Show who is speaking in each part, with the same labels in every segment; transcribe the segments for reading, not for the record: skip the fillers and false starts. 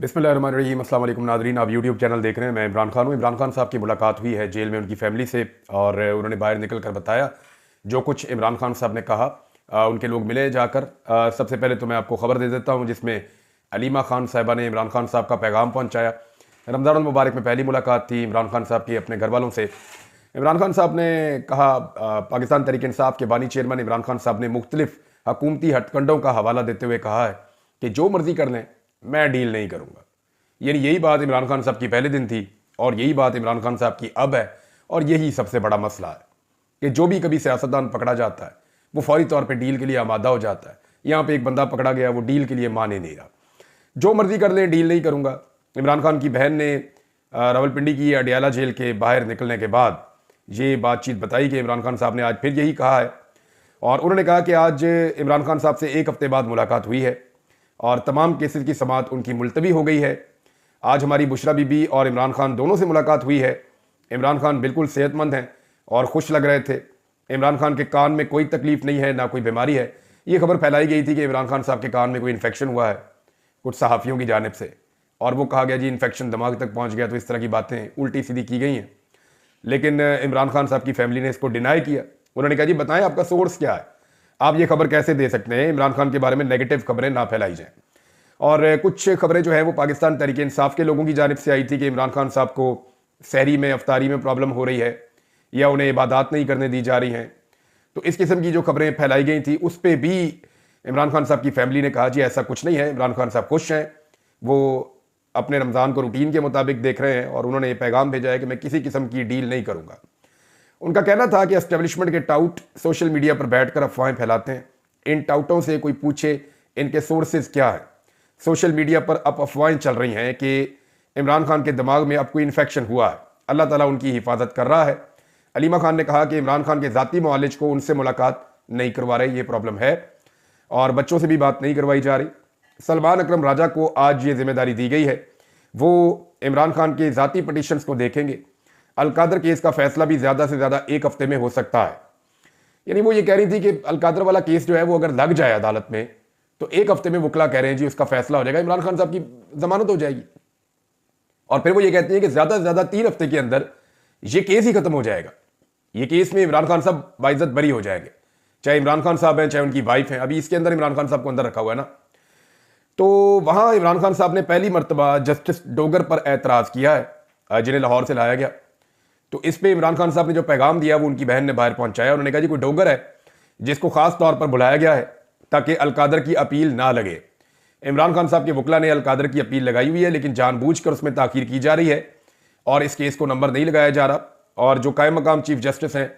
Speaker 1: बिस्मिल्लाहिर्रहमानिर्रहीम। अस्सलाम वालेकुम नाज़रीन, आप यूट्यूब चैनल देख रहे हैं। मैं इमरान खान हूँ। इमरान खान साहब की मुलाकात हुई है जेल में उनकी फैमिली से और उन्होंने बाहर निकल कर बताया जो कुछ इमरान खान साहब ने कहा। उनके लोग मिले जाकर। सबसे पहले तो मैं आपको ख़बर दे देता हूँ जिसमें अलीमा खान साहिबा ने इमरान खान साहब का पैगाम पहुँचाया। रमज़ान मुबारक में पहली मुलाकात थी इमरान खान साहब की अपने घर वालों से। इमरान खान साहब ने कहा, पाकिस्तान तहरीक इंसाफ के बानी चेयरमैन इमरान खान साहब ने मुख्तलिफ हकूमती हथकंडों का हवाला देते हुए कहा है कि जो मर्जी कर लें, मैं डील नहीं करूँगा। यानी यही बात इमरान खान साहब की पहले दिन थी और यही बात इमरान खान साहब की अब है। और यही सबसे बड़ा मसला है कि जो भी कभी सियासतदान पकड़ा जाता है वो फौरी तौर पे डील के लिए आमादा हो जाता है। यहाँ पे एक बंदा पकड़ा गया, वो डील के लिए माने नहीं रहा। जो मर्जी कर ले, डील नहीं करूँगा। इमरान खान की बहन ने रावलपिंडी की अडियाला जेल के बाहर निकलने के बाद ये बातचीत बताई कि इमरान खान साहब ने आज फिर यही कहा है। और उन्होंने कहा कि आज इमरान खान साहब से एक हफ्ते बाद मुलाकात हुई है और तमाम केसेस की समाअत उनकी मुलतवी हो गई है। आज हमारी बुशरा बीबी और इमरान खान दोनों से मुलाकात हुई है। इमरान खान बिल्कुल सेहतमंद हैं और खुश लग रहे थे। इमरान खान के कान में कोई तकलीफ नहीं है, ना कोई बीमारी है। ये खबर फैलाई गई थी कि इमरान खान साहब के कान में कोई इन्फेक्शन हुआ है कुछ सहाफ़ियों की जानिब से, और वो कहा गया जी इन्फेक्शन दिमाग तक पहुंच गया। तो इस तरह की बातें उल्टी सीधी की गई हैं। लेकिन इमरान खान साहब की फैमिली ने इसको डिनाई किया। उन्होंने कहा जी बताएं आपका सोर्स क्या है, आप ये खबर कैसे दे सकते हैं, इमरान खान के बारे में नेगेटिव खबरें ना फैलाई जाएं। और कुछ खबरें जो है वो पाकिस्तान तहरीक इंसाफ के लोगों की जानिब से आई थी कि इमरान खान साहब को सहरी में अफ्तारी में प्रॉब्लम हो रही है या उन्हें इबादत नहीं करने दी जा रही हैं। तो इस किस्म की जो खबरें फैलाई गई थी उस पर भी इमरान खान साहब की फैमिली ने कहा जी ऐसा कुछ नहीं है, इमरान खान साहब खुश हैं, वो अपने रमज़ान को रूटीन के मुताबिक देख रहे हैं। और उन्होंने ये पैगाम भेजा है कि मैं किसी किस्म की डील नहीं करूँगा। उनका कहना था कि एस्टेब्लिशमेंट के टाउट सोशल मीडिया पर बैठकर अफवाहें फैलाते हैं। इन टाउटों से कोई पूछे इनके सोर्सेज क्या है। सोशल मीडिया पर अब अफवाहें चल रही हैं कि इमरान खान के दिमाग में अब कोई इन्फेक्शन हुआ है। अल्लाह ताला उनकी हिफाजत कर रहा है। अलीमा खान ने कहा कि इमरान खान के ज़ाती मुआलिज को उनसे मुलाकात नहीं करवा रहे, ये प्रॉब्लम है, और बच्चों से भी बात नहीं करवाई जा रही। सलमान अकरम राजा को आज ये जिम्मेदारी दी गई है, वो इमरान खान के ज़ाती पटिशन्स को देखेंगे। अलकादर केस का फैसला भी ज़्यादा से ज़्यादा एक हफ्ते में हो सकता है। यानी वो ये कह रही थी कि अलकादर वाला केस जो है वो अगर लग जाए अदालत में तो एक हफ्ते में वकला कह रहे हैं जी उसका फैसला हो जाएगा, इमरान खान साहब की जमानत हो जाएगी। और फिर वो ये कहती हैं कि ज्यादा से ज्यादा 3 हफ्ते के अंदर ये केस ही खत्म हो जाएगा। ये केस में इमरान खान साहब बाइज्जत बरी हो जाएंगे, चाहे इमरान खान साहब हैं चाहे उनकी वाइफ है। अभी इसके अंदर इमरान खान साहब को अंदर रखा हुआ है ना। तो वहां इमरान खान साहब ने पहली मरतबा जस्टिस डोगर पर एतराज किया है जिन्हें लाहौर से लाया गया। तो इस पर इमरान खान साहब ने जो पैगाम दिया वो उनकी बहन ने बाहर पहुंचाया। उन्होंने कहा जी कोई डोगर है जिसको खास तौर पर बुलाया गया है ताकि अलकादर की अपील ना लगे। इमरान खान साहब के वकला ने अलकादर की अपील लगाई हुई है लेकिन जानबूझकर उसमें ताखीर की जा रही है और इस केस को नंबर नहीं लगाया जा रहा। और जो कायम मकाम चीफ जस्टिस हैं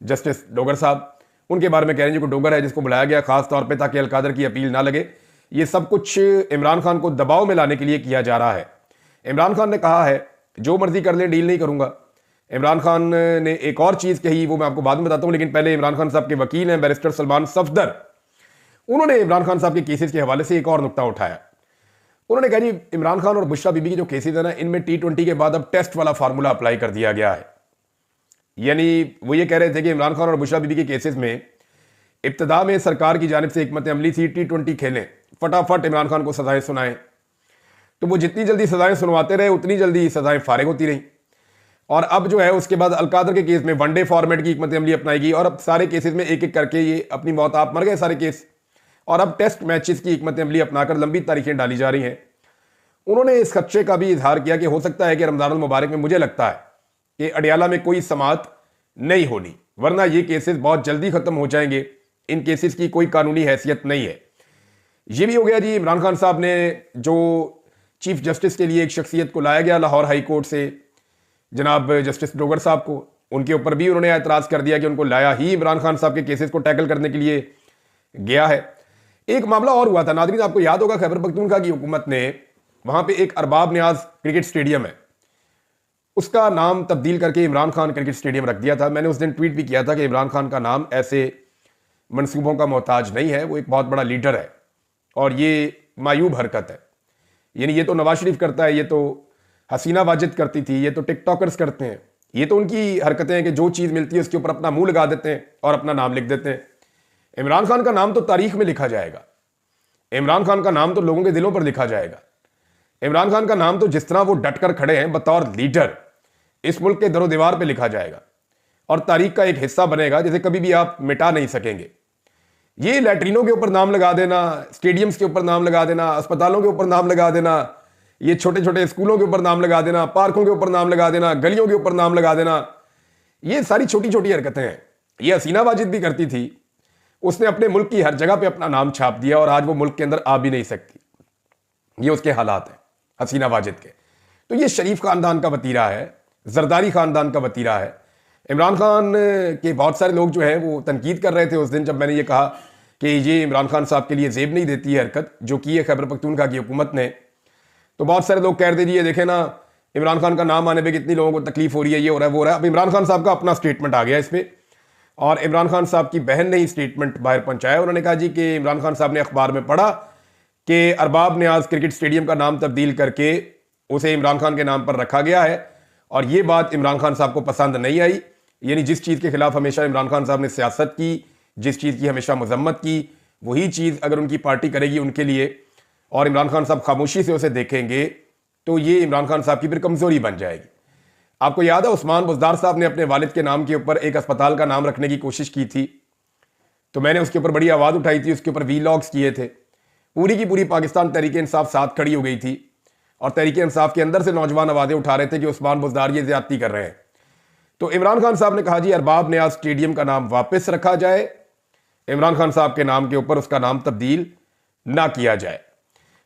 Speaker 1: जस्टिस डोगर साहब, उनके बारे में कह रहे हैं जो डोगर है जिसको बुलाया गया खास तौर पर ताकि अलकादर की अपील ना लगे। ये सब कुछ इमरान खान को दबाव में लाने के लिए किया जा रहा है। इमरान खान ने कहा है जो मर्जी कर ले, डील नहीं करूंगा। इमरान खान ने एक और चीज कही, वो मैं आपको बाद में बताता हूं, लेकिन पहले इमरान खान साहब के वकील हैं बैरिस्टर सलमान सफदर, उन्होंने इमरान खान साहब के केसेस के हवाले से एक और नुकता उठाया। उन्होंने कहा जी इमरान खान और बुशरा बीबी के जो केसेस है ना, इनमें T20 के बाद अब टेस्ट वाला फार्मूला अप्लाई कर दिया गया है। यानी वो ये कह रहे थे कि इमरान खान और बुशरा बीबी के केसेस में इब्तदा में सरकार की जानिब से हिकमत अमली थी T20 खेलें, फटाफट इमरान खान को सजाएं सुनाएं। तो वो जितनी जल्दी सजाएं सुनवाते रहे उतनी जल्दी सजाएं फारिग होती रही। और अब जो है उसके बाद अलकादर के केस में वनडे फॉर्मेट की हिकमत अमली अपनाएगी और अब सारे केसेस में एक एक करके ये अपनी मौत आप मर गए सारे केस, और अब टेस्ट मैचेस की हिकमत अमली अपनाकर लंबी तारीखें डाली जा रही हैं। उन्होंने इस खदशे का भी इजहार किया कि हो सकता है कि रमजान मुबारक में मुझे लगता है कि अडियाला में कोई समाअत नहीं होनी, वरना ये केसेस बहुत जल्दी खत्म हो जाएंगे। इन केसेस की कोई कानूनी हैसियत नहीं है। ये भी हो गया जी इमरान खान साहब ने जो चीफ जस्टिस के लिए एक शख्सियत को लाया गया लाहौर हाई कोर्ट से, जनाब जस्टिस डोगर साहब को, उनके ऊपर भी उन्होंने एतराज कर दिया कि उनको लाया ही इमरान खान साहब के केसेस को टैकल करने के लिए गया है। एक मामला और हुआ था नाज़रीन, आपको याद होगा खैबर पख्तूनख्वा की हुकूमत ने वहां पे एक अरबाब न्याज क्रिकेट स्टेडियम है, उसका नाम तब्दील करके इमरान खान क्रिकेट स्टेडियम रख दिया था। मैंने उस दिन ट्वीट भी किया था कि इमरान खान का नाम ऐसे मंसूबों का मोहताज नहीं है, वो एक बहुत बड़ा लीडर है और ये मायूब हरकत है। यानी ये तो नवाज शरीफ करता है, ये तो हसीना वाजिद करती थी, ये तो टिकटॉकर्स करते हैं, ये तो उनकी हरकतें हैं कि जो चीज़ मिलती है उसके ऊपर अपना मुंह लगा देते हैं और अपना नाम लिख देते हैं। इमरान खान का नाम तो तारीख में लिखा जाएगा, इमरान खान का नाम तो लोगों के दिलों पर लिखा जाएगा। इमरान खान का नाम तो जिस तरह वो डट कर खड़े हैं बतौर लीडर, इस मुल्क के दरो दीवार पे लिखा जाएगा और तारीख का एक हिस्सा बनेगा जिसे कभी भी आप मिटा नहीं सकेंगे। ये लैट्रिनों के ऊपर नाम लगा देना, स्टेडियम्स के ऊपर नाम लगा देना, अस्पतालों के ऊपर नाम लगा देना, ये छोटे छोटे स्कूलों के ऊपर नाम लगा देना, पार्कों के ऊपर नाम लगा देना, गलियों के ऊपर नाम लगा देना, ये सारी छोटी छोटी हरकतें हैं। ये हसीना वाजिद भी करती थी। उसने अपने मुल्क की हर जगह पे अपना नाम छाप दिया और आज वो मुल्क के अंदर आ भी नहीं सकती। ये उसके हालात हैं हसीना वाजिद के। तो ये शरीफ खानदान का वतीरा है, जरदारी खानदान का वतीरा है। इमरान खान के बहुत सारे लोग जो हैं वो तनकीद कर रहे थे उस दिन जब मैंने ये कहा कि ये इमरान खान साहब के लिए जेब नहीं देती है हरकत जो की है खैबर पख्तूनख्वा की हुकूमत ने। तो बहुत सारे लोग कह रहे थे जी ये देखे ना, इमरान खान का नाम आने पे कितनी लोगों को तकलीफ हो रही है, ये हो रहा है वो हो रहा है। अब इमरान खान साहब का अपना स्टेटमेंट आ गया इस पर, और इमरान खान साहब की बहन ने ही स्टेटमेंट बाहर पहुंचाया। उन्होंने कहा जी कि इमरान खान साहब ने अखबार में पढ़ा कि अरबाब न्याज क्रिकेट स्टेडियम का नाम तब्दील करके उसे इमरान खान के नाम पर रखा गया है, और ये बात इमरान खान साहब को पसंद नहीं आई। यानी जिस चीज़ के खिलाफ हमेशा इमरान खान साहब ने सियासत की, जिस चीज़ की हमेशा मजम्मत की, वही चीज़ अगर उनकी पार्टी करेगी उनके लिए और इमरान खान साहब खामोशी से उसे देखेंगे तो ये इमरान खान साहब की फिर कमज़ोरी बन जाएगी। आपको याद है उस्मान बुज़दार साहब ने अपने वालिद के नाम के ऊपर एक अस्पताल का नाम रखने की कोशिश की थी, तो मैंने उसके ऊपर बड़ी आवाज़ उठाई थी, उसके ऊपर वीलॉग्स किए थे। पूरी की पूरी पाकिस्तान तहरीक इंसाफ साथ खड़ी हो गई थी और तहरीक इंसाफ के अंदर से नौजवान आवाज़ें उठा रहे थे कि उस्मान बुज़दार ये ज़्यादती कर रहे हैं। तो इमरान खान साहब ने कहा जी अरबाब न्याज स्टेडियम का नाम वापस रखा जाए, इमरान खान साहब के नाम के ऊपर उसका नाम तब्दील ना किया जाए।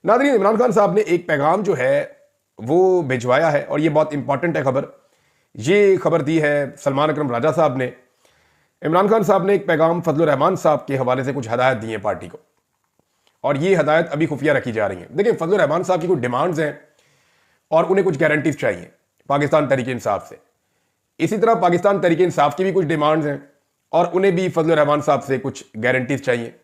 Speaker 1: नाज़रीन, इमरान खान साहब ने एक पैगाम जो है वो भिजवाया है और ये बहुत इंपॉर्टेंट है खबर। ये खबर दी है सलमान अकरम राजा साहब ने। इमरान खान साहब ने एक पैगाम फजलुर रहमान साहब के हवाले से कुछ हदायत दी है पार्टी को, और ये हदायत अभी खुफिया रखी जा रही है। देखिए, फजलुर रहमान साहब की कुछ डिमांड्स हैं और उन्हें कुछ गारंटीज चाहिए पाकिस्तान तहरीक इंसाफ से। इसी तरह पाकिस्तान तहरीक इंसाफ की भी कुछ डिमांड्स हैं और उन्हें भी फजलुर रहमान साहब से कुछ गारंटीज चाहिए।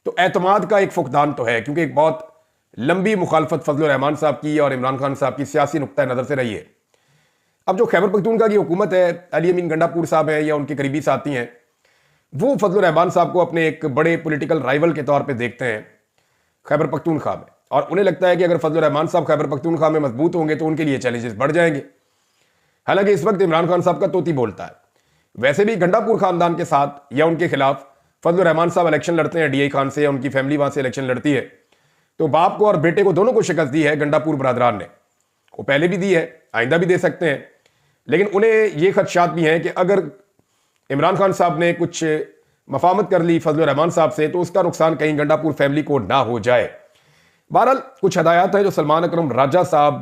Speaker 1: तो एतमाद का एक फुकदान तो है, क्योंकि एक बहुत लंबी मुखालफत फजलुर रहमान साहब की और इमरान खान साहब की सियासी नुक्ता नज़र से रही है। अब जो खैबर पख्तूनख्वा की हुकूमत है, अली अमीन गंडापुर साहब हैं या उनके करीबी साथी हैं, वो फजलुर रहमान साहब को अपने एक बड़े पॉलिटिकल राइवल के तौर पे देखते हैं खैबर पख्तूनख्वा में, और उन्हें लगता है कि अगर फजलुर रहमान साहब खैबर पख्तूनख्वा में मजबूत होंगे तो उनके लिए चैलेंजेस बढ़ जाएंगे। हालांकि इस वक्त इमरान खान साहब का तोती बोलता है। वैसे भी गंडापुर खानदान के साथ या उनके खिलाफ फजलुर रहमान साहब इलेक्शन लड़ते हैं डीआई खान से, या उनकी फैमिली वहां से इलेक्शन लड़ती है, तो बाप को और बेटे को दोनों को शिकस्त दी है गंडापुर बरादरान ने। वो पहले भी दी है, आइंदा भी दे सकते हैं, लेकिन उन्हें ये खदशात भी हैं कि अगर इमरान खान साहब ने कुछ मफामत कर ली फजलुर रहमान साहब से तो उसका नुकसान कहीं गंडापुर फैमिली को ना हो जाए। बहरहाल कुछ हदायत हैं जो सलमान अकरम राजा साहब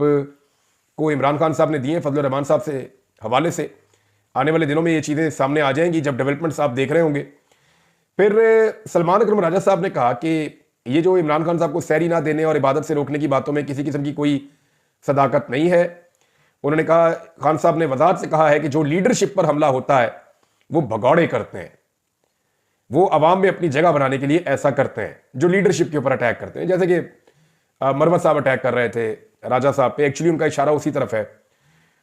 Speaker 1: को इमरान खान साहब ने दिए फजलुर रहमान साहब से हवाले से। आने वाले दिनों में ये चीज़ें सामने आ जाएंगी जब डेवलपमेंट्स आप देख रहे होंगे। फिर सलमान अकरम राजा साहब ने कहा कि ये जो इमरान खान साहब को सैरी ना देने और इबादत से रोकने की बातों में किसी किस्म की कोई सदाकत नहीं है। उन्होंने कहा, खान साहब ने वजाहत से कहा है कि जो लीडरशिप पर हमला होता है वो भगौड़े करते हैं, वो अवाम में अपनी जगह बनाने के लिए ऐसा करते हैं जो लीडरशिप के ऊपर अटैक करते हैं। जैसे कि मरवत साहब अटैक कर रहे थे राजा साहब पे, एक्चुअली उनका इशारा उसी तरफ है।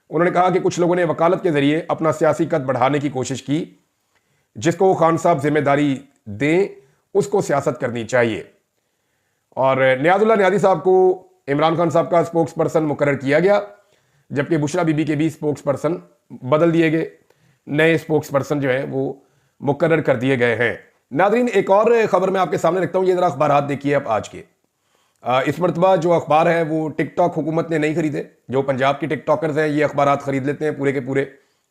Speaker 1: उन्होंने कहा कि कुछ लोगों ने वकालत के जरिए अपना सियासी कद बढ़ाने की कोशिश की, जिसको वो खान साहब जिम्मेदारी दें, उसको सियासत करनी चाहिए। और नियाजुल्लाह नियाज़ी साहब को इमरान खान साहब का स्पोक्स पर्सन मुकर्रर किया गया, जबकि बुशरा बीबी के भी स्पोक्स पर्सन बदल दिए गए, नए स्पोक्स पर्सन जो है वो मुकर्रर कर दिए गए हैं। नादरीन, एक और खबर मैं आपके सामने रखता हूँ, ये जरा अखबार देखिए आप आज के। इस मरतबा जो अखबार है वो टिकटॉक हुकूमत ने नहीं खरीदे। जो पंजाब की टिकटॉकर्स हैं ये अखबार खरीद लेते हैं, पूरे के पूरे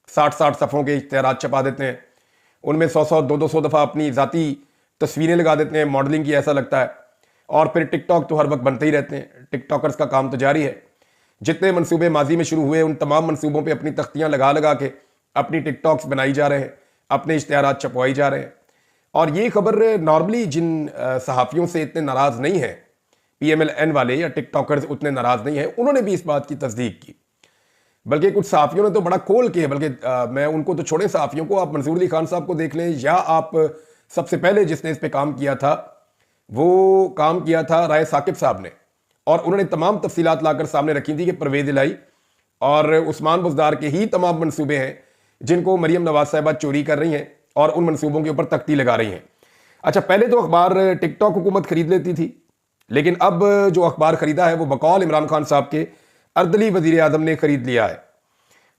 Speaker 1: 60-60 सफ़ों के इश्तेहारात छपा देते हैं, उनमें 100-100 200-200 दफ़ा अपनी ज़ाती तस्वीरें लगा देते हैं, मॉडलिंग की ऐसा लगता है, और फिर टिकटॉक तो हर वक्त बनते ही रहते हैं। टिकटॉकर्स का काम तो जारी है। जितने मनसूबे माजी में शुरू हुए उन तमाम मनसूबों पे अपनी तख्तियां लगा लगा के अपनी टिकटॉक्स बनाई जा रहे हैं, अपने इश्तेहारात छपवाई जा रहे हैं। और ये खबर नॉर्मली जिन सहाफ़ियों से इतने नाराज़ नहीं है, PMLN वाले या टिकटॉकर्स उतने नाराज़ नहीं है, उन्होंने भी इस बात की तस्दीक की। बल्कि कुछ सहाफ़ियों ने तो बड़ा खोल के, बल्कि मैं उनको तो छोड़े सहाफ़ियों को, आप मंसूर अली खान साहब को देख लें, या आप सबसे पहले जिसने इस पर काम किया था वो काम किया था राय साकिब साहब ने, और उन्होंने तमाम तफसीलात लाकर सामने रखी थी कि परवेज़ इलाही और उस्मान बुज़दार के ही तमाम मनसूबे हैं जिनको मरियम नवाज साहिबा चोरी कर रही हैं और उन मनसूबों के ऊपर तख्ती लगा रही हैं। अच्छा, पहले तो अखबार टिकटॉक हुकूमत खरीद लेती थी, लेकिन अब जो अखबार खरीदा है वो बकौल इमरान खान साहब के अर्दली वजीर आजम ने खरीद लिया है।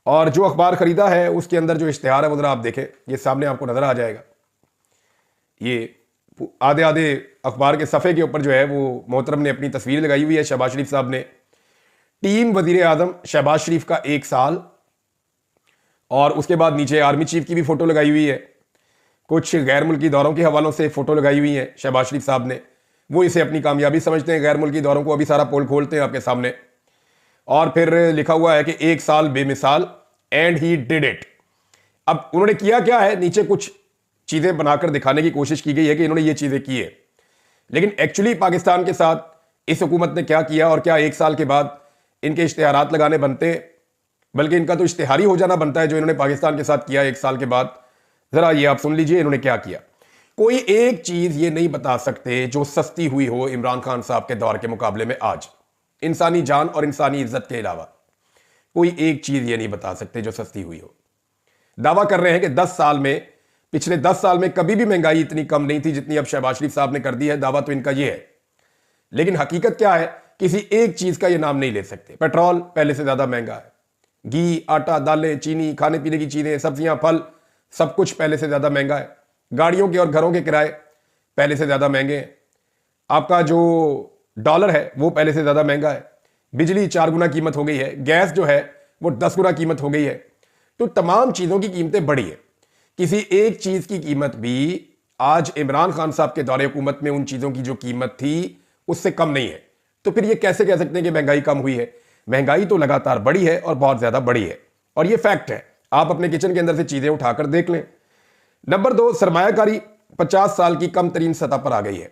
Speaker 1: और जो अखबार खरीदा है उसके अंदर जो इश्तिहार है वो जरा आप देखें, ये सामने आपको नजर आ जाएगा। ये आधे आधे अखबार के सफ़े के ऊपर जो है वो मोहतरम ने अपनी तस्वीर लगाई हुई है, शहबाज शरीफ साहब ने। टीम वजीर आजम शहबाज शरीफ का 1 साल, और उसके बाद नीचे आर्मी चीफ की भी फोटो लगाई हुई है। कुछ गैर मुल्की दौरों के हवालों से फोटो लगाई हुई है शहबाज शरीफ साहब ने। वो इसे अपनी कामयाबी समझते हैं गैर मुल्की दौरों को। अभी सारा पोल खोलते हैं आपके सामने। और फिर लिखा हुआ है कि 1 साल बेमिसाल एंड ही डिड इट। अब उन्होंने किया क्या है, नीचे कुछ चीजें बनाकर दिखाने की कोशिश की गई है कि इन्होंने ये चीजें की है, लेकिन एक्चुअली पाकिस्तान के साथ इस हुकूमत ने क्या किया और क्या 1 साल के बाद इनके इश्तिहारात लगाने बनते, बल्कि इनका तो इश्तिहारी हो जाना बनता है जो इन्होंने पाकिस्तान के साथ किया 1 साल के बाद। जरा ये आप सुन लीजिए इन्होंने क्या किया। कोई एक चीज ये नहीं बता सकते जो सस्ती हुई हो इमरान खान साहब के दौर के मुकाबले में आज, इंसानी जान और इंसानी इज्जत के अलावा कोई एक चीज ये नहीं बता सकते जो सस्ती हुई हो। दावा कर रहे हैं कि 10 साल में, पिछले 10 साल में कभी भी महंगाई इतनी कम नहीं थी जितनी अब शहबाज शरीफ साहब ने कर दी है। दावा तो इनका ये है, लेकिन हकीकत क्या है किसी एक चीज का ये नाम नहीं ले सकते। पेट्रोल पहले से ज्यादा महंगा है, घी, आटा, दालें, चीनी, खाने पीने की चीजें, सब्जियां, फल, सब कुछ पहले से ज्यादा महंगा है। गाड़ियों के और घरों के किराए पहले से ज्यादा महंगे हैं। आपका जो डॉलर है वो पहले से ज्यादा महंगा है। बिजली 4 गुना कीमत हो गई है। गैस जो है वो 10 गुना कीमत हो गई है। तो तमाम चीजों की कीमतें बढ़ी है। किसी एक चीज की कीमत भी आज इमरान खान साहब के दौरे हुकूमत में उन चीजों की जो कीमत थी उससे कम नहीं है। तो फिर ये कैसे कह सकते हैं कि महंगाई कम हुई है? महंगाई तो लगातार बढ़ी है और बहुत ज्यादा बढ़ी है, और ये फैक्ट है। आप अपने किचन के अंदर से चीजें उठाकर देख लें। नंबर 2, सरमायाकारी 50 साल की कम तरीन सतह पर आ गई है।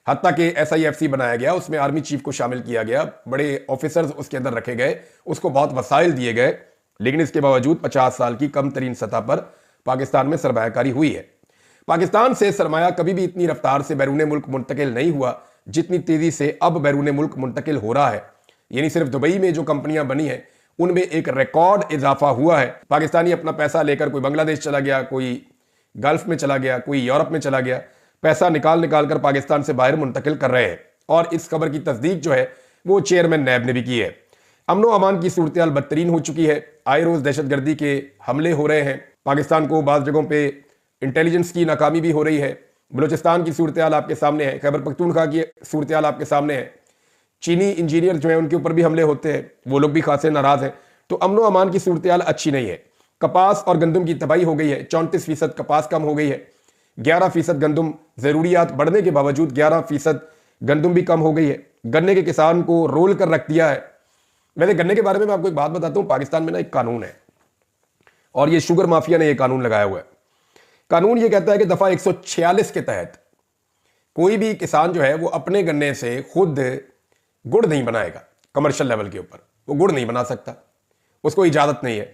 Speaker 1: हत्ता कि SIFC बनाया गया, उसमें आर्मी चीफ को शामिल किया गया, बड़े ऑफिसर्स उसके अंदर रखे गए, उसको बहुत वसाइल दिए गए, लेकिन इसके बावजूद 50 साल की कम तरीन सतह पर पाकिस्तान में सरमायाकारी हुई है। पाकिस्तान से सरमाया कभी भी इतनी रफ्तार से बैरून मुल्क मुंतकिल नहीं हुआ जितनी तेजी से अब बैरून मुल्क मुंतकिल हो रहा है। यानी सिर्फ दुबई में जो कंपनियां बनी हैं उनमें एक रिकॉर्ड इजाफा हुआ है। पाकिस्तानी अपना पैसा लेकर कोई बांग्लादेश चला गया, कोई गल्फ में चला गया, कोई यूरोप में चला गया, पैसा निकाल निकाल कर पाकिस्तान से बाहर मुंतकिल कर रहे हैं। और इस खबर की तस्दीक जो है वो चेयरमैन नैब ने भी की है। अमनो अमान की सूरत हाल बदतरीन हो चुकी है। आए रोज दहशतगर्दी के हमले हो रहे हैं। पाकिस्तान को बाज़ जगहों पे इंटेलिजेंस की नाकामी भी हो रही है। बलूचिस्तान की सूरत हाल आपके सामने है। खैबर पख्तूनख्वा की सूरत हाल आपके सामने है। चीनी इंजीनियर जो है उनके ऊपर भी हमले होते हैं, वो लोग भी खासे नाराज हैं। तो अमनो अमान की सूरत हाल अच्छी नहीं है। कपास और गंदम की तबाही हो गई है। 34% कपास कम हो गई है। 11% गंदम, जरूरियात बढ़ने के बावजूद 11% गंदम भी कम हो गई है। गन्ने के किसान को रोल कर रख दिया है। वैसे गन्ने के बारे में मैं आपको एक बात बताता हूं, पाकिस्तान में ना एक कानून है और ये शुगर माफिया ने ये कानून लगाया हुआ है। कानून ये कहता है कि दफा 146 के तहत कोई भी किसान जो है वो अपने गन्ने से खुद गुड़ नहीं बनाएगा। कमर्शियल लेवल के ऊपर वो गुड़ नहीं बना सकता, उसको इजाजत नहीं है,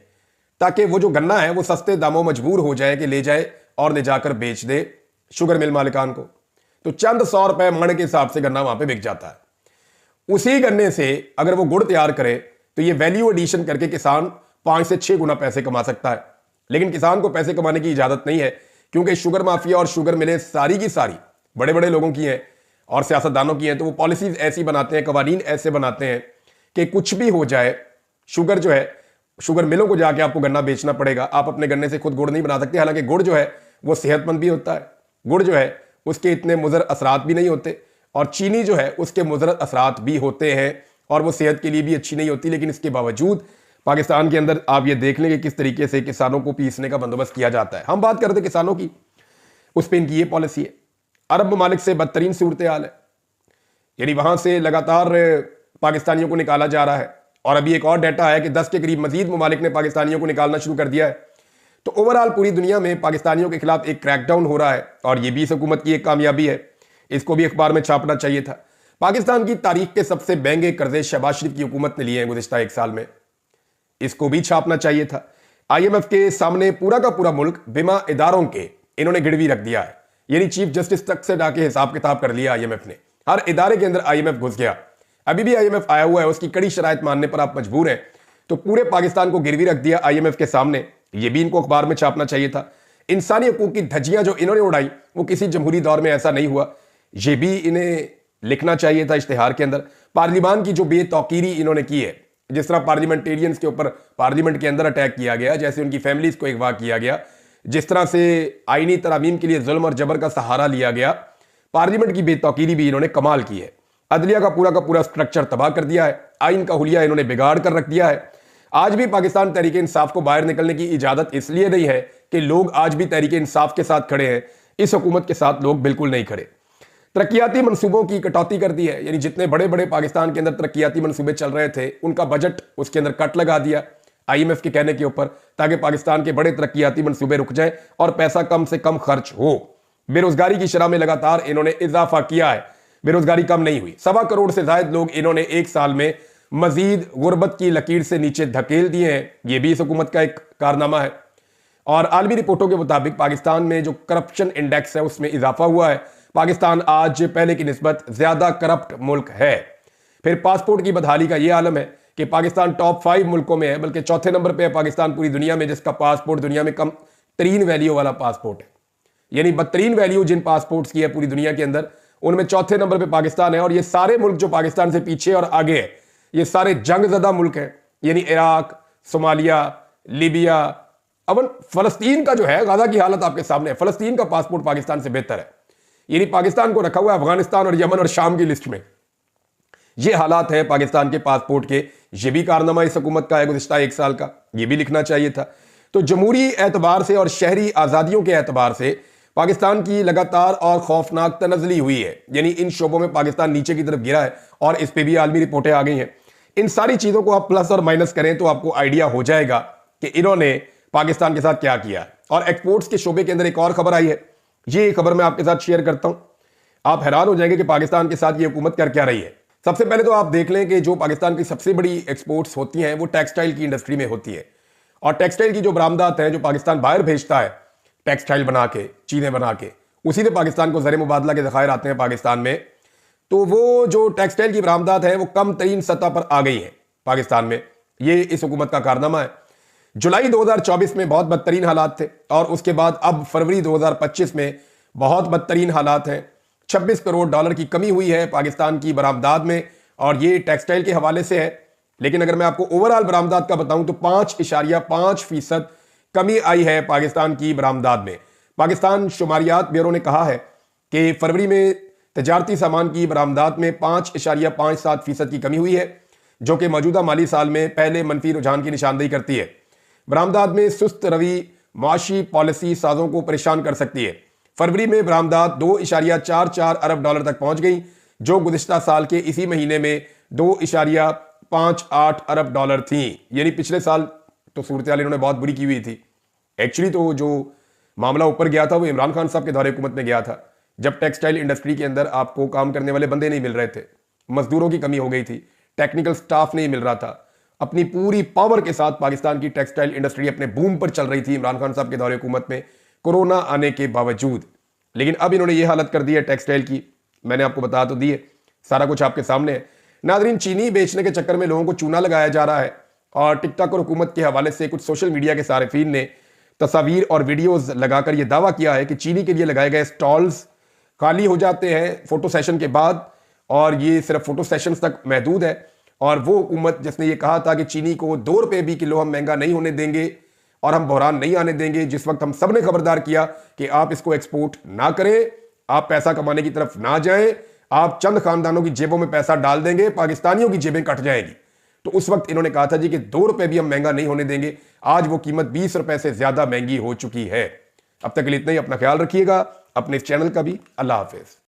Speaker 1: ताकि वो जो गन्ना है वो सस्ते दामों मजबूर हो जाए कि ले जाए और ले जाकर बेच दे शुगर मिल मालिकान को। तो चंद 100 रुपए मण के हिसाब से गन्ना वहां पे बिक जाता है। उसी गन्ने से अगर वो गुड़ तैयार करे तो ये वैल्यू एडिशन करके किसान 5 से 6 गुना पैसे कमा सकता है। लेकिन किसान को पैसे कमाने की इजाजत नहीं है, क्योंकि शुगर माफिया और शुगर मिलें सारी की सारी बड़े बड़े लोगों की हैं और सियासतदानों की हैं। तो वो पॉलिसीज ऐसी बनाते हैं, कवानीन ऐसे बनाते हैं कि कुछ भी हो जाए, शुगर जो है, शुगर मिलों को जाके आपको गन्ना बेचना पड़ेगा। आप अपने गन्ने से खुद गुड़ नहीं बना सकते। हालांकि गुड़ जो है वो सेहतमंद भी होता है। गुड़ जो है उसके इतने मुज़र असरात भी नहीं होते, और चीनी जो है उसके मुज़र असरात भी होते हैं और वो सेहत के लिए भी अच्छी नहीं होती। लेकिन इसके बावजूद पाकिस्तान के अंदर आप ये देख लेंगे किस तरीके से किसानों को पीसने का बंदोबस्त किया जाता है। हम बात करते किसानों की, उस पर इनकी ये पॉलिसी है। अरब ममालिक से बदतरीन सूरत हाल है, यानी वहां से लगातार पाकिस्तानियों को निकाला जा रहा है। और अभी एक और डाटा है कि 10 के करीब मजीद ममालिक ने पाकिस्तानियों को निकालना शुरू कर दिया है। तो ओवरऑल पूरी दुनिया में पाकिस्तानियों के खिलाफ एक क्रैकडाउन हो रहा है, और यह भी इस हुकूमत की एक कामयाबी है। इसको भी अखबार में छापना चाहिए था। पाकिस्तान की तारीख के सबसे महंगे कर्जे शहबाज शरीफ की हुकूमत ने लिए हैं गुज़िश्ता 1 साल में, इसको भी छापना चाहिए था। IMF के सामने पूरा का पूरा मुल्क बिमा इदारों के इन्होंने गिरवी रख दिया है। यानी चीफ जस्टिस तक से जाके हिसाब किताब कर लिया IMF ने। हर इदारे के अंदर IMF घुस गया। अभी भी IMF आया हुआ है, उसकी कड़ी शराइत मानने पर आप मजबूर हैं। तो पूरे पाकिस्तान को गिरवी रख दिया IMF के सामने। यह भी इनको अखबार में छापना चाहिए था। इंसानी हकूक की धज्जियां जो इन्होंने उड़ाई वो किसी जमहूरी दौर में ऐसा नहीं हुआ। ये भी इन्हें लिखना चाहिए था इश्तिहार के अंदर। पार्लिमान की जो बेतौकीरी इन्होंने की है, जिस तरह पार्लियामेंटेरियंस के ऊपर पार्लियामेंट के अंदर अटैक किया गया, जैसे उनकी फैमिलीज को अगवा किया गया, जिस तरह से आईनी तरामीम के लिए जुल्म और जबर का सहारा लिया गया, पार्लियामेंट की बेतौकीरी भी इन्होंने कमाल की है। अदलिया का पूरा स्ट्रक्चर तबाह कर दिया है, आइन का हुलिया इन्होंने बिगाड़ कर रख दिया है। आज भी पाकिस्तान तहरीक इंसाफ को बाहर निकलने की इजाजत इसलिए नहीं है कि लोग आज भी तहरीक इंसाफ के साथ खड़े हैं, इस हुकूमत के साथ लोग बिल्कुल नहीं खड़े। तरक्याती मंसूबों की कटौती कर दी है, यानी जितने बड़े बड़े पाकिस्तान के अंदर तरक्याती मंसूबे चल रहे थे उनका बजट उसके अंदर कट लगा दिया IMF के कहने के ऊपर, ताकि पाकिस्तान के बड़े तरक्याती मंसूबे रुक जाएं और पैसा कम से कम खर्च हो। बेरोजगारी की शरह में लगातार इन्होंने इजाफा किया है, बेरोजगारी कम नहीं हुई। 1.25 करोड़ से ज्यादा लोग इन्होंने एक साल में मजीद गुर्बत की लकीर से नीचे धकेल दिए हैं, यह भी इस हुकूमत का एक कारनामा है। और आलमी रिपोर्टों के मुताबिक पाकिस्तान में जो करप्शन इंडेक्स है उसमें इजाफा हुआ है। पाकिस्तान आज पहले की निस्बत ज्यादा करप्ट मुल्क है। फिर पासपोर्ट की बदहाली का यह आलम है कि पाकिस्तान टॉप 5 मुल्कों में है, बल्कि चौथे नंबर पे है पाकिस्तान पूरी दुनिया में, जिसका पासपोर्ट दुनिया में कम तरीन वैल्यू वाला पासपोर्ट है। यानी बदतरीन वैल्यू जिन पासपोर्ट्स की है पूरी दुनिया के अंदर, उनमें चौथे नंबर पे पाकिस्तान है। और ये सारे मुल्क जो पाकिस्तान से पीछे और आगे है, ये सारे जंगजदा मुल्क हैं, यानी इराक, सोमालिया, लीबिया। अब फलस्तीन का जो है, गाजा की हालत आपके सामने है, फलस्तीन का पासपोर्ट पाकिस्तान से बेहतर है। यानी पाकिस्तान को रखा हुआ है अफगानिस्तान और यमन और शाम की लिस्ट में। ये हालात है पाकिस्तान के पासपोर्ट के। ये भी कारनामा इस हुकूमत का है गुज़िश्ता 1 साल का, ये भी लिखना चाहिए था। तो जमहूरी एतबार से और शहरी आज़ादियों के एतबार से पाकिस्तान की लगातार और खौफनाक तनज़ली हुई है, यानी इन शोबों में पाकिस्तान नीचे की तरफ गिरा है और इस पर भी आलमी रिपोर्टें आ गई हैं। इन सारी चीज़ों को आप प्लस और माइनस करें तो आपको आइडिया हो जाएगा कि इन्होंने पाकिस्तान के साथ क्या किया है। और एक्सपोर्ट्स के शोबे के अंदर एक और खबर आई है, ये खबर मैं आपके साथ शेयर करता हूं। आप हैरान हो जाएंगे कि पाकिस्तान के साथ ये हुकूमत कर क्या रही है। सबसे पहले तो आप देख लें कि जो पाकिस्तान की सबसे बड़ी एक्सपोर्ट्स होती हैं वो टेक्सटाइल की इंडस्ट्री में होती है। और टेक्सटाइल की जो बरामदात है, जो पाकिस्तान बाहर भेजता है टेक्सटाइल बना के, चीज़ें बना के, उसी से पाकिस्तान को ज़र मुबादला के ज़खायर आते हैं पाकिस्तान में। तो वो जो टेक्सटाइल की बरामदात है वो कम तरीन सतह पर आ गई है पाकिस्तान में। ये इस हुकूमत का कारनामा है। जुलाई 2024 में बहुत बदतरीन हालात थे और उसके बाद अब फरवरी 2025 में बहुत बदतरीन हालात हैं। 26 करोड़ डॉलर की कमी हुई है पाकिस्तान की बरामदात में और ये टेक्सटाइल के हवाले से है। लेकिन अगर मैं आपको ओवरऑल बरामदात का बताऊं तो 5.5% कमी आई है पाकिस्तान की बरामदात में। पाकिस्तान शुमारियात ब्यूरो ने कहा है कि फरवरी में तजारती सामान की बरामदात में 5.57% की कमी हुई है, जो कि मौजूदा माली साल में पहले मनफी रुझान की निशानदेही करती है। बरामदात में सुस्त रवि माशी पॉलिसी साजों को परेशान कर सकती है। फरवरी में बरामदात 2.44 अरब डॉलर तक पहुंच गई, जो गुज़िश्ता साल के इसी महीने में 2.58 अरब डॉलर थी। यानी पिछले साल तो सूरत हाल इन्होंने बहुत बुरी की हुई थी। एक्चुअली तो जो मामला ऊपर गया था वो इमरान खान साहब के दौरे हुकूमत में गया था, जब टेक्सटाइल इंडस्ट्री के अंदर आपको काम करने वाले बंदे नहीं मिल रहे थे, मजदूरों की कमी हो गई थी, टेक्निकल स्टाफ नहीं मिल रहा था। अपनी पूरी पावर के साथ पाकिस्तान की टेक्सटाइल इंडस्ट्री अपने बूम पर चल रही थी इमरान खान साहब के दौरे हुकूमत में, कोरोना आने के बावजूद। लेकिन अब इन्होंने ये हालत कर दी है टेक्सटाइल की। मैंने आपको बता तो दी है, सारा कुछ आपके सामने है। नाज़रीन, चीनी बेचने के चक्कर में लोगों को चूना लगाया जा रहा है और टिकटॉक और हुकूमत के हवाले से कुछ सोशल मीडिया के सारिफीन ने तस्वीर और वीडियोस लगाकर यह दावा किया है कि चीनी के लिए लगाए गए स्टॉल्स खाली हो जाते हैं फोटो सेशन के बाद, और ये सिर्फ फोटो सेशंस तक महदूद है। और वो हुकूमत जिसने ये कहा था कि चीनी को 2 रुपये भी किलो हम महंगा नहीं होने देंगे और हम बहरान नहीं आने देंगे, जिस वक्त हम सब ने खबरदार किया कि आप इसको एक्सपोर्ट ना करें, आप पैसा कमाने की तरफ ना जाएं, आप चंद खानदानों की जेबों में पैसा डाल देंगे, पाकिस्तानियों की जेबें कट जाएगी। तो उस वक्त इन्होंने कहा था जी कि 2 रुपये भी हम महंगा नहीं होने देंगे। आज वो कीमत 20 रुपए से ज्यादा महंगी हो चुकी है। अब तक के लिए इतना ही। अपना ख्याल रखिएगा, अपने इस चैनल का भी। अल्लाह हाफिज।